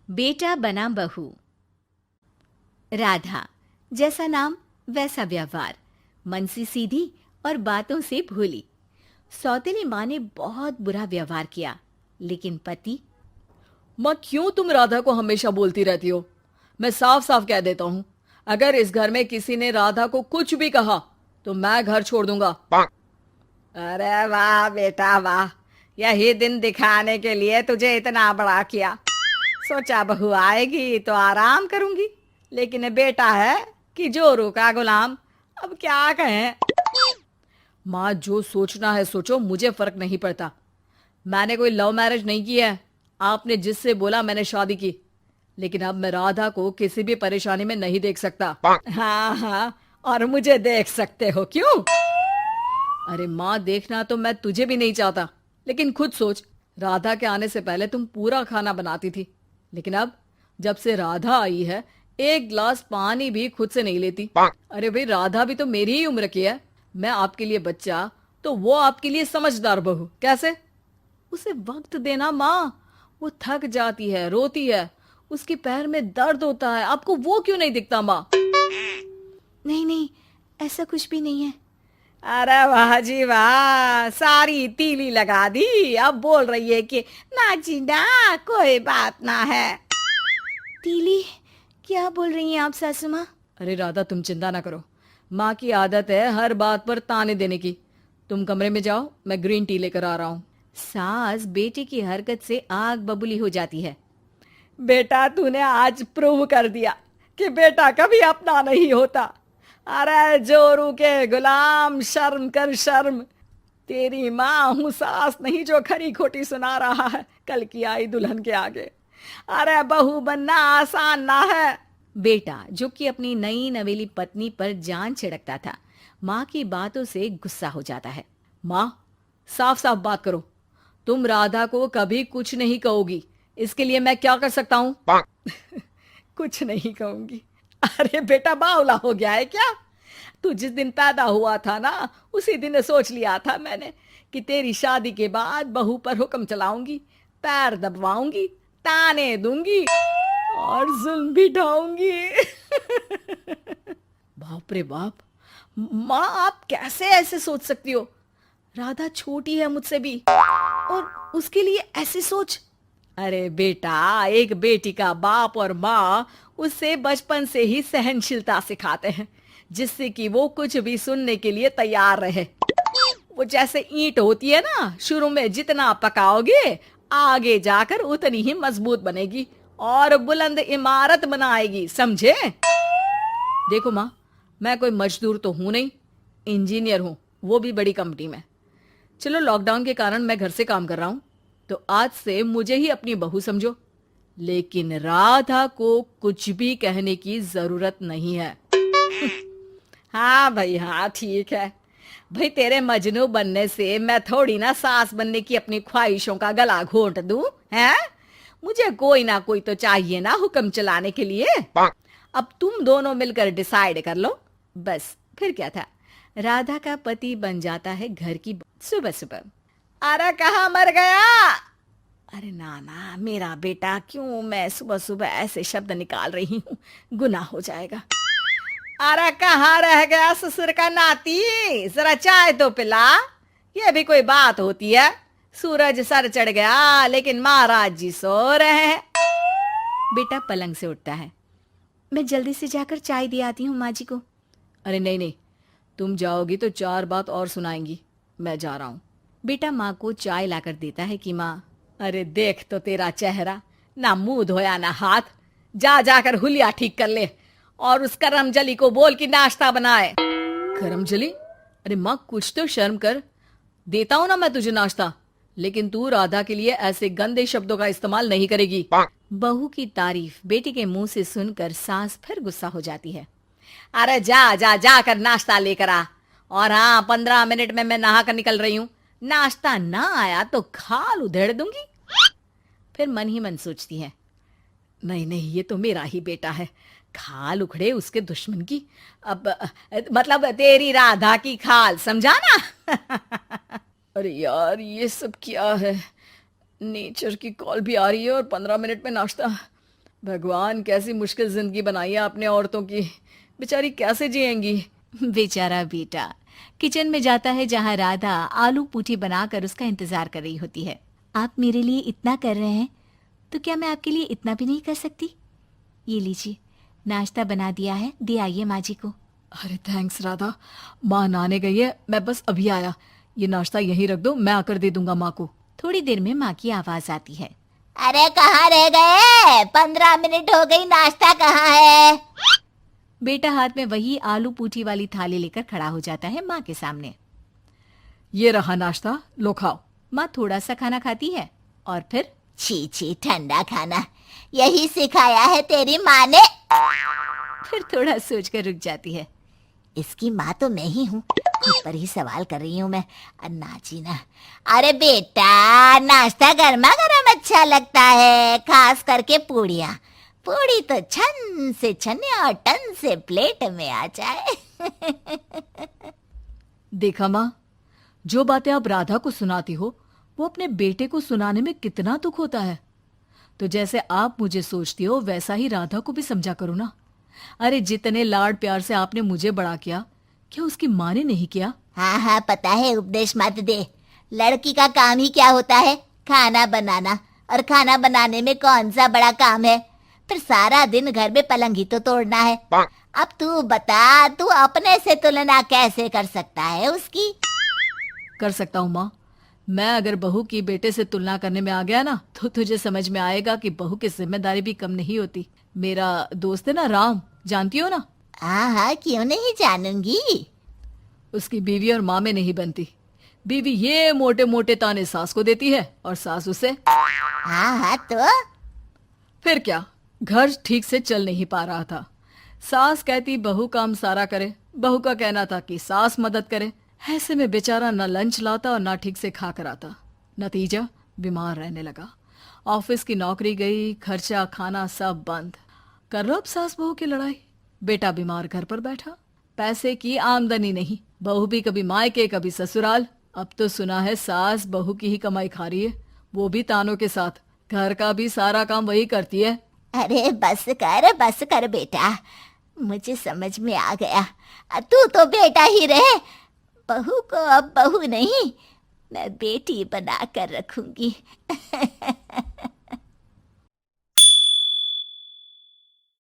बेटा बना बहू। राधा, जैसा नाम वैसा व्यवहार, मन से सीधी और बातों से भोली। सौतेली माँ ने बहुत बुरा व्यवहार किया, लेकिन पति। माँ, क्यों तुम राधा को हमेशा बोलती रहती हो? मैं साफ साफ कह देता हूँ, अगर इस घर में किसी ने राधा को कुछ भी कहा तो मैं घर छोड़ दूंगा। अरे वाह बेटा वाह, यही दिन दिखाने के लिए तुझे इतना बड़ा किया। सोचा बहू आएगी तो आराम करूंगी, लेकिन बेटा है कि जोरू का गुलाम। अब क्या कहें। माँ, जो सोचना है सोचो, मुझे फर्क नहीं पड़ता। मैंने कोई लव मैरिज नहीं की है। आपने जिससे बोला मैंने शादी की, लेकिन अब मैं राधा को किसी भी परेशानी में नहीं देख सकता। हाँ हाँ, और मुझे देख सकते हो क्यों? अरे माँ, देखना तो मैं तुझे भी नहीं चाहता, लेकिन खुद सोच, राधा के आने से पहले तुम पूरा खाना बनाती थी, लेकिन अब जब से राधा आई है एक गिलास पानी भी खुद से नहीं लेती। अरे भाई, राधा भी तो मेरी ही उम्र की है। मैं आपके लिए बच्चा तो वो आपके लिए समझदार बहू। कैसे? उसे वक्त देना माँ। वो थक जाती है, रोती है, उसके पैर में दर्द होता है। आपको वो क्यों नहीं दिखता माँ? नहीं नहीं, ऐसा कुछ भी नहीं है। अरे वाह जी वाह, सारी तीली लगा दी। अब बोल रही है कि ना जी ना, कोई बात ना है। तीली? क्या बोल रही हैं आप सासू माँ? अरे राधा, तुम चिंता ना करो। माँ की आदत है हर बात पर ताने देने की। तुम कमरे में जाओ, मैं ग्रीन टी लेकर आ रहा हूँ। सास बेटे की हरकत से आग बबूली हो जाती है। बेटा, तूने आज प्रूव कर दिया कि बेटा कभी अपना नहीं होता। अरे जोरू के गुलाम, शर्म कर शर्म। तेरी माँ हूँ, सास नहीं जो खरी खोटी सुना रहा है कल की आई दुल्हन के आगे। अरे बहू बनना आसान ना है। बेटा, जो कि अपनी नई नवेली पत्नी पर जान छिड़कता था, माँ की बातों से गुस्सा हो जाता है। माँ, साफ साफ बात करो। तुम राधा को कभी कुछ नहीं कहोगी, इसके लिए मैं क्या कर सकता हूँ? कुछ नहीं कहूंगी? अरे बेटा, बावला हो गया है क्या? तू जिस दिन पैदा हुआ था ना, उसी दिन सोच लिया था मैंने कि तेरी शादी के बाद बहू पर हुक्म चलाऊंगी, पैर दबवाऊंगी, ताने दूंगी और जुल्म भी ढाऊंगी। बाप रे बाप! माँ, आप कैसे ऐसे सोच सकती हो? राधा छोटी है मुझसे भी, और उसके लिए ऐसी सोच? अरे बेटा, एक बेटी का बाप और माँ उससे बचपन से ही सहनशीलता सिखाते हैं, जिससे कि वो कुछ भी सुनने के लिए तैयार रहे। वो जैसे ईंट होती है ना, शुरू में जितना पकाओगे आगे जाकर उतनी ही मजबूत बनेगी और बुलंद इमारत बनाएगी, समझे? देखो माँ, मैं कोई मजदूर तो हूं नहीं, इंजीनियर हूं, वो भी बड़ी कंपनी में। चलो, लॉकडाउन के कारण मैं घर से काम कर रहा हूं, तो आज से मुझे ही अपनी बहू समझो, लेकिन राधा को कुछ भी कहने की जरूरत नहीं है। हाँ भाई हाँ, ठीक है भाई। तेरे मजनू बनने से मैं थोड़ी ना सास बनने की अपनी ख्वाहिशों का गला घोंट दूं, हैं? मुझे कोई ना कोई तो चाहिए ना हुक्म चलाने के लिए। अब तुम दोनों मिलकर डिसाइड कर लो बस। फिर क्या था, राधा का पति बन जाता है घर की सुबह सुबह। अरे कहाँ मर गया? अरे ना ना मेरा बेटा, क्यों मैं सुबह सुबह ऐसे शब्द निकाल रही हूँ, गुनाह हो जाएगा। अरे कहाँ रह गया ससुर का नाती? जरा चाय तो पिला। ये भी कोई बात होती है? सूरज सर चढ़ गया लेकिन महाराज जी सो रहे हैं। बेटा पलंग से उठता है। मैं जल्दी से जाकर चाय दे आती हूँ माँ जी को। अरे नहीं नहीं, तुम जाओगी तो 4 बात और सुनाएंगी। मैं जा रहा हूँ। बेटा माँ को चाय लाकर देता है कि माँ। अरे देख तो तेरा चेहरा, ना मुंह धोया ना हाथ। जा जाकर हुलिया ठीक कर ले और उस करमजली को बोल कि नाश्ता बनाए। करमजली? अरे माँ, कुछ तो शर्म कर। देता हूं ना मैं तुझे नाश्ता, लेकिन तू राधा के लिए ऐसे गंदे शब्दों का इस्तेमाल नहीं करेगी। बहू की तारीफ बेटी के मुंह से सुनकर सास फिर गुस्सा हो जाती है। अरे जा जा जाकर नाश्ता लेकर आ। और हाँ, 15 मिनट में मैं नहा कर निकल रही हूँ। नाश्ता ना आया तो खाल उधेड़ दूंगी। फिर मन ही मन सोचती है, नहीं नहीं, ये तो मेरा ही बेटा है, खाल उखड़े उसके दुश्मन की। अब मतलब तेरी राधा की खाल, समझा ना? अरे यार, ये सब क्या है? नेचर की कॉल भी आ रही है और 15 मिनट में नाश्ता। भगवान, कैसी मुश्किल जिंदगी बनाई है आपने औरतों की। बेचारी कैसे जिएंगी। बेचारा बेटा किचन में जाता है जहाँ राधा आलू पूठी बनाकर उसका इंतजार कर रही होती है। आप मेरे लिए इतना कर रहे हैं तो क्या मैं आपके लिए इतना भी नहीं कर सकती? ये लीजिए, नाश्ता बना दिया है, दे आइए माँ जी को। अरे थैंक्स राधा, माँ नहाने गई है, मैं बस अभी आया। ये नाश्ता यहीं रख दो, मैं आकर दे दूंगा माँ को। थोड़ी देर में माँ की आवाज आती है। अरे कहाँ रह गए? 15 मिनट हो गई, नाश्ता कहाँ है? बेटा हाथ में वही आलू पूठी वाली थाली लेकर खड़ा हो जाता है माँ के सामने। ये रहा नाश्ता, लो खाओ। माँ थोड़ा सा खाना खाती है और फिर छी छी, ठंडा खाना यही सिखाया है तेरी माँ ने? फिर थोड़ा सोचकर रुक जाती है। इसकी माँ तो मैं ही हूँ, खुद पर ही सवाल कर रही हूँ मैं। नाची ना। अरे बेटा, नाश्ता गर्मा गर्म अच्छा लगता है, खास करके पूड़ियाँ। पूड़ी तो छन से छने और टन से प्लेट में आ जाए। देखा माँ, जो बातें आप राधा को सुनाती हो वो अपने बेटे को सुनाने में कितना दुख होता है। तो जैसे आप मुझे सोचती हो वैसा ही राधा को भी समझा करो ना। अरे जितने लाड प्यार से आपने मुझे बड़ा किया, क्या उसकी माँ ने नहीं किया? हाँ हाँ पता है, उपदेश मत दे। लड़की का काम ही क्या होता है? खाना बनाना। और खाना बनाने में कौन सा बड़ा काम है? फिर सारा दिन घर में पलंग ही तो तोड़ना है। अब तू बता, तू अपने से तुलना कैसे कर सकता है उसकी? कर सकता हूँ माँ। मैं अगर बहू की बेटे से तुलना करने में आ गया ना, तो तुझे समझ में आएगा कि बहू की जिम्मेदारी भी कम नहीं होती। मेरा दोस्त है ना राम, जानती हो ना? हाँ हाँ, क्यों नहीं जानूंगी। उसकी बीवी और माँ में नहीं बनती। बीवी ये मोटे मोटे ताने सास को देती है और सास उसे। हाँ हाँ तो फिर क्या, घर ठीक से चल नहीं पा रहा था। सास कहती बहू काम सारा करे, बहू का कहना था कि सास मदद करे। ऐसे में बेचारा न लंच लाता और ना ठीक से खा कर आता। नतीजा, बीमार रहने लगा। ऑफिस की नौकरी गई, खर्चा खाना सब बंद। कर लो अब सास बहू की लड़ाई। बेटा बीमार घर पर बैठा, पैसे की आमदनी नहीं, बहू भी कभी मायके कभी ससुराल। अब तो सुना है सास बहू की ही कमाई खा रही है, वो भी तानों के साथ। घर का भी सारा काम वही करती है। अरे बस कर बेटा, मुझे समझ में आ गया। तू तो बेटा ही रहे। बहू को अब बहू नहीं, मैं बेटी बना कर रखूंगी।